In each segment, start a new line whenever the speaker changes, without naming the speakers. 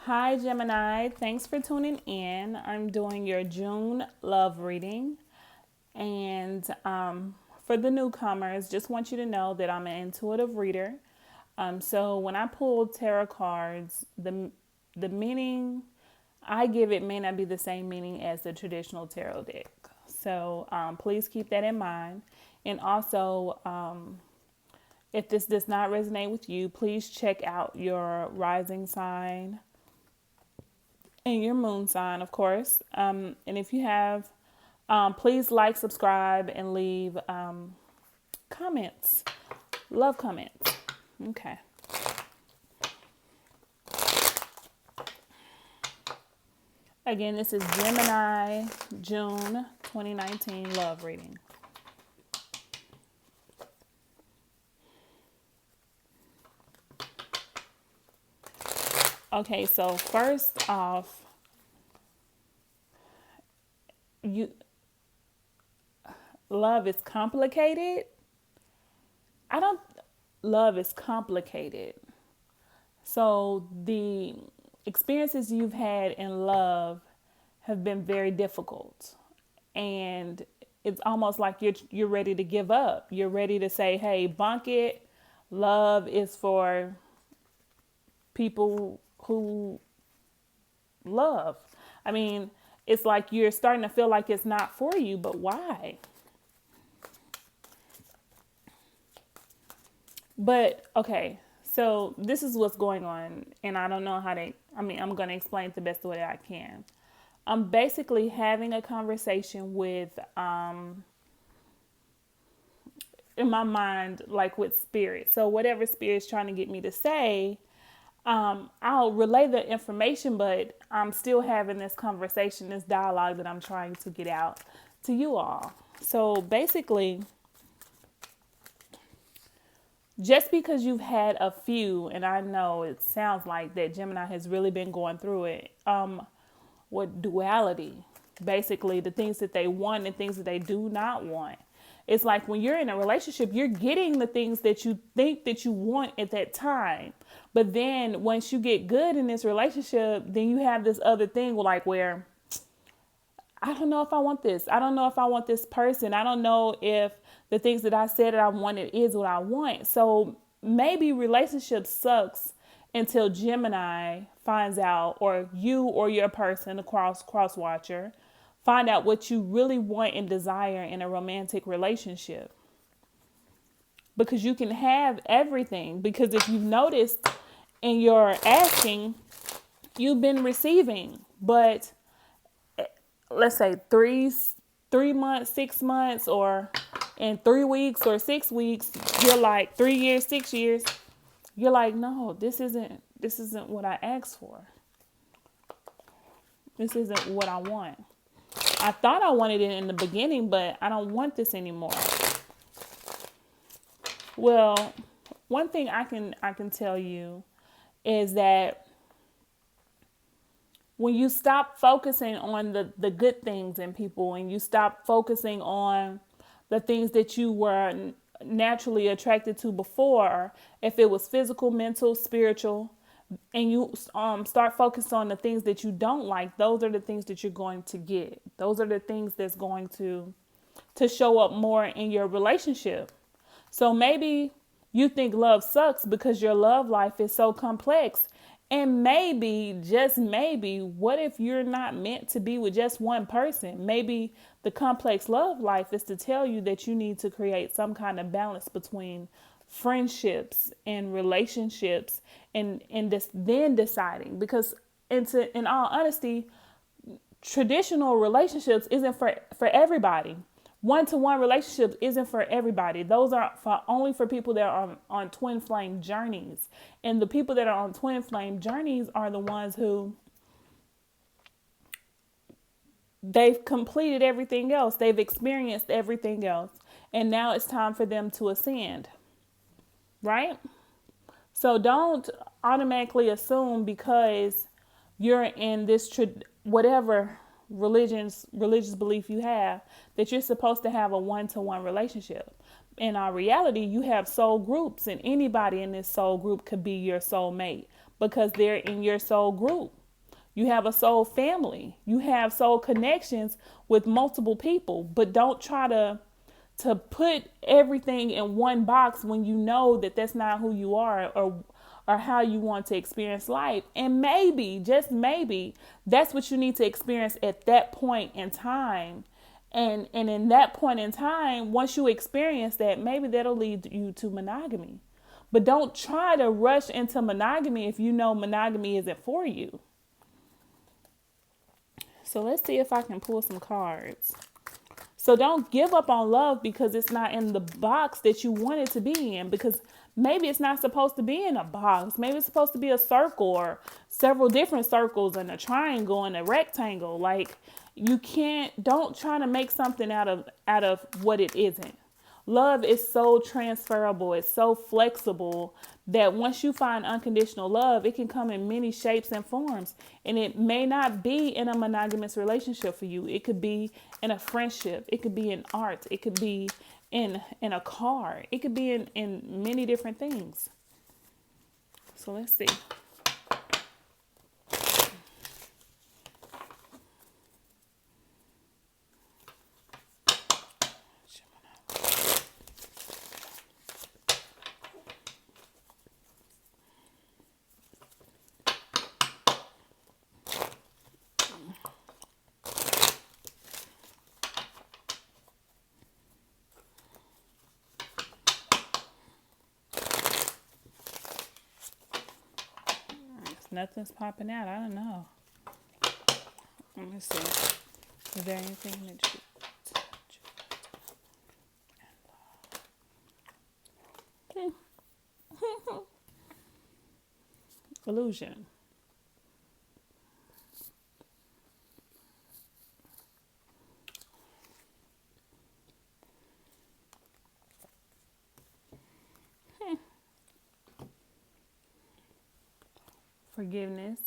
Hi, Gemini. Thanks for tuning in. I'm doing your June love reading. And for the newcomers, just want you to know that I'm an intuitive reader. So when I pull tarot cards, the meaning I give it may not be the same meaning as the traditional tarot deck. So please keep that in mind. And also, if this does not resonate with you, please check out your rising sign and your moon sign, of course. And if you have, please like, subscribe, and leave comments. Love comments. Okay. Again, this is Gemini, June 2019 love reading. Okay, so first off, love is complicated. I don't love is complicated. So the experiences you've had in love have been very difficult. And it's almost like you're ready to give up. You're ready to say, "Hey, bunk it. Love is for people who love." I mean, it's like you're starting to feel like it's not for you, but why? But okay, so this is what's going on, and I don't know how to, I'm going to explain it the best way I can. I'm basically having a conversation with, in my mind, like with spirit. So whatever spirit's trying to get me to say, I'll relay the information, but I'm still having this conversation, this dialogue that I'm trying to get out to you all. So basically, just because you've had a few, and I know it sounds like that Gemini has really been going through it, with duality, basically the things that they want and things that they do not want. It's like when you're in a relationship, you're getting the things that you think that you want at that time. But then once you get good in this relationship, then you have this other thing like where I don't know if I want this. I don't know if I want this person. I don't know if the things that I said that I wanted is what I want. So maybe relationship sucks until Gemini finds out, or you or your person, the cross watcher, find out what you really want and desire in a romantic relationship. Because you can have everything. Because if you've noticed in your asking, you've been receiving. But let's say three months, 6 months, or in 3 weeks or 6 weeks, you're like 3 years, 6 years. You're like, no, this isn't what I asked for. This isn't what I want. I thought I wanted it in the beginning, but I don't want this anymore. Well, one thing I can tell you is that when you stop focusing on the good things in people, and you stop focusing on the things that you were naturally attracted to before, if it was physical, mental, spiritual, and you start focusing on the things that you don't like, those are the things that you're going to get. Those are the things that's going to show up more in your relationship. So maybe you think love sucks because your love life is so complex. And maybe, just maybe, what if you're not meant to be with just one person? Maybe the complex love life is to tell you that you need to create some kind of balance between friendships and relationships, and then deciding. Because in all honesty, traditional relationships isn't for everybody. One-to-one relationships isn't for everybody. Those are only for people that are on twin flame journeys. And the people that are on twin flame journeys are the ones who they've completed everything else. They've experienced everything else. And now it's time for them to ascend. Right? So don't automatically assume because you're in this whatever religious belief you have, that you're supposed to have a one-to-one relationship. In our reality, you have soul groups, and anybody in this soul group could be your soulmate because they're in your soul group. You have a soul family. You have soul connections with multiple people, but don't try to put everything in one box when you know that that's not who you are, or how you want to experience life. And maybe, just maybe, that's what you need to experience at that point in time. And in that point in time, once you experience that, maybe that'll lead you to monogamy. But don't try to rush into monogamy if you know monogamy isn't for you. So let's see if I can pull some cards. So don't give up on love because it's not in the box that you want it to be in, because maybe it's not supposed to be in a box. Maybe it's supposed to be a circle or several different circles and a triangle and a rectangle. Like, don't try to make something out of what it isn't. Love is so transferable. It's so flexible that once you find unconditional love, it can come in many shapes and forms. And it may not be in a monogamous relationship for you. It could be in a friendship. It could be in art. It could be in a car. It could be in many different things. So let's see. Nothing's popping out. I don't know. Let me see. Is there anything that you... Illusion. Forgiveness.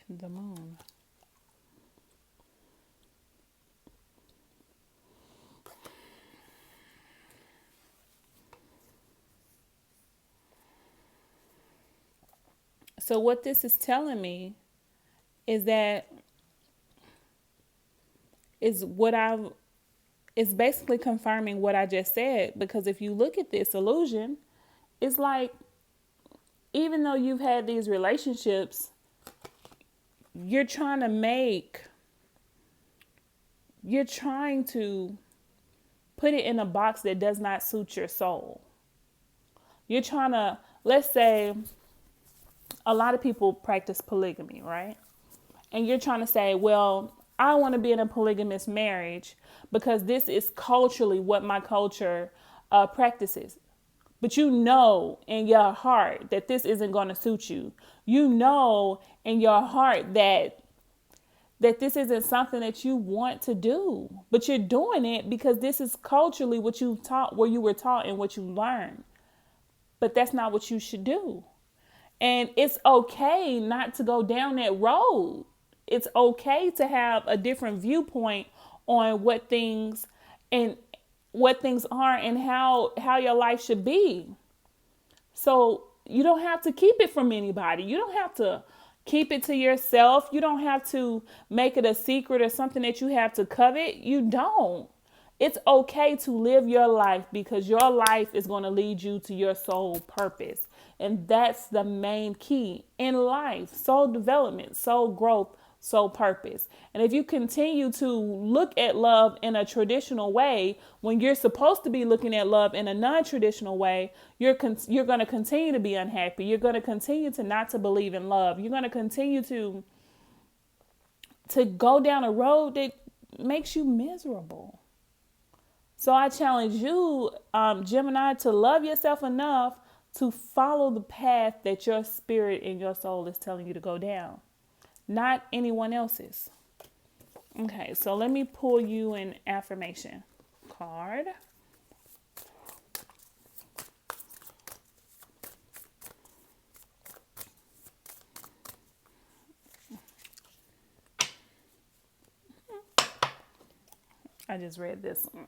And the moon. So what this is telling me is that it's basically confirming what I just said, because if you look at this illusion, it's like, even though you've had these relationships, you're trying to put it in a box that does not suit your soul. You're trying to, let's say, a lot of people practice polygamy, right? And you're trying to say, well, I want to be in a polygamous marriage because this is culturally what my culture practices. But you know in your heart that this isn't going to suit you. You know in your heart that this isn't something that you want to do. But you're doing it because this is culturally what you taught, where you were taught and what you learned. But that's not what you should do. And it's okay not to go down that road. It's okay to have a different viewpoint on what things are and how your life should be. So you don't have to keep it from anybody. You don't have to keep it to yourself. You don't have to make it a secret or something that you have to covet. You don't. It's okay to live your life because your life is going to lead you to your soul purpose. And that's the main key in life. Soul development, soul growth, soul purpose. And if you continue to look at love in a traditional way, when you're supposed to be looking at love in a non-traditional way, you're going to continue to be unhappy. You're going to continue to not to believe in love. You're going to continue to go down a road that makes you miserable. So I challenge you, Gemini, to love yourself enough to follow the path that your spirit and your soul is telling you to go down, not anyone else's. Okay, so let me pull you an affirmation card. I just read this one.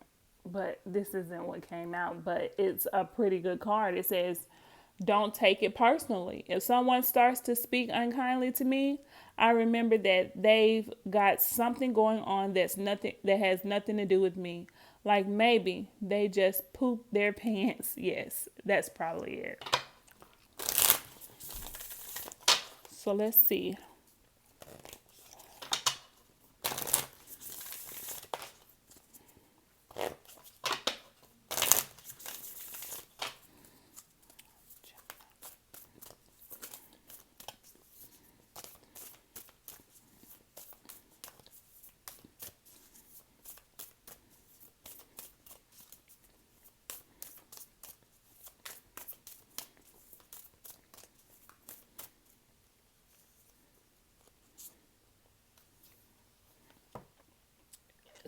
but this isn't what came out, but it's a pretty good card. It says, don't take it personally. If someone starts to speak unkindly to me, I remember that they've got something going on that has nothing to do with me. Like maybe they just pooped their pants. Yes, that's probably it. So let's see.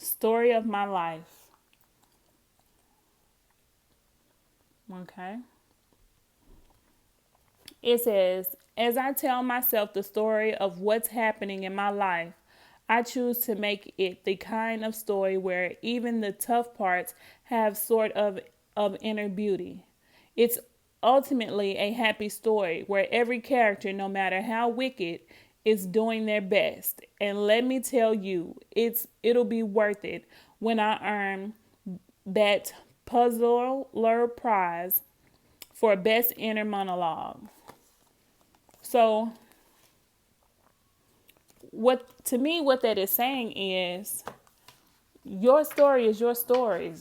Story of my life. Okay. It says, as I tell myself the story of what's happening in my life, I choose to make it the kind of story where even the tough parts have sort of inner beauty. It's ultimately a happy story where every character, no matter how wicked, is doing their best. And let me tell you, it'll be worth it when I earn that puzzler prize for best inner monologue. So what that is saying is your story is your story.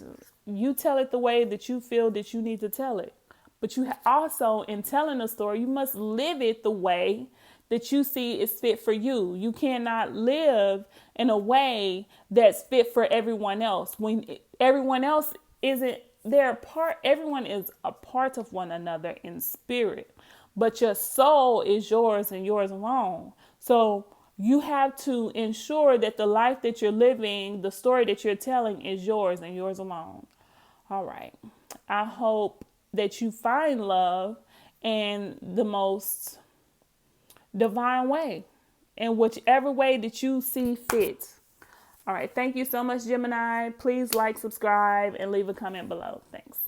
You tell it the way that you feel that you need to tell it. But you also, in telling a story, you must live it the way that you see is fit for you. You cannot live in a way that's fit for everyone else. When everyone else isn't, everyone is a part of one another in spirit. But your soul is yours and yours alone. So you have to ensure that the life that you're living, the story that you're telling is yours and yours alone. All right. I hope that you find love in the most divine way, in whichever way that you see fit. All right. Thank you so much, Gemini. Please like, subscribe, and leave a comment below. Thanks.